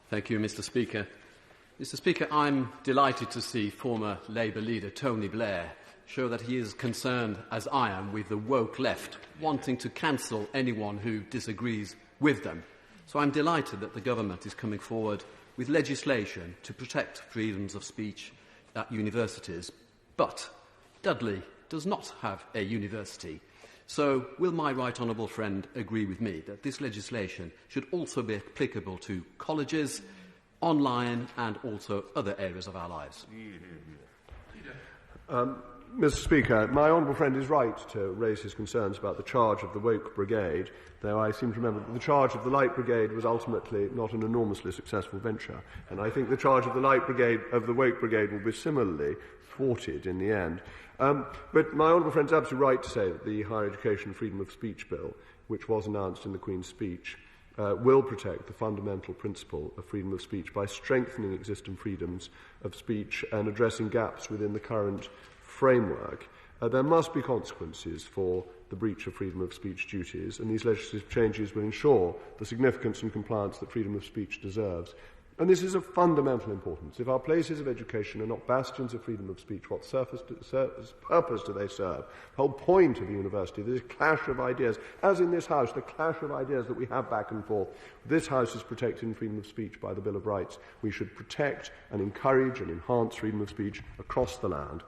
Thank you, Mr. Speaker. Mr. Speaker, I'm delighted to see former Labour leader Tony Blair show that he is concerned, as I am, with the woke left, wanting to cancel anyone who disagrees with them. So I'm delighted that the government is coming forward with legislation to protect freedoms of speech at universities. But Dudley does not have a university. So will my right honourable friend agree with me that this legislation should also be applicable to colleges, online and also other areas of our lives? Mr. Speaker, my honourable friend is right to raise his concerns about the charge of the woke brigade, though I seem to remember that the charge of the light brigade was ultimately not an enormously successful venture, and I think the charge of the woke brigade will be similarly thwarted in the end. But my honourable friend is absolutely right to say that the Higher Education Freedom of Speech Bill, which was announced in the Queen's speech, will protect the fundamental principle of freedom of speech by strengthening existing freedoms of speech and addressing gaps within the current framework. There must be consequences for the breach of freedom of speech duties, and these legislative changes will ensure the significance and compliance that freedom of speech deserves. And this is of fundamental importance. If our places of education are not bastions of freedom of speech, what purpose do they serve? The whole point of a university, this clash of ideas, as in this House, the clash of ideas that we have back and forth. This House is protected in freedom of speech by the Bill of Rights. We should protect and encourage and enhance freedom of speech across the land.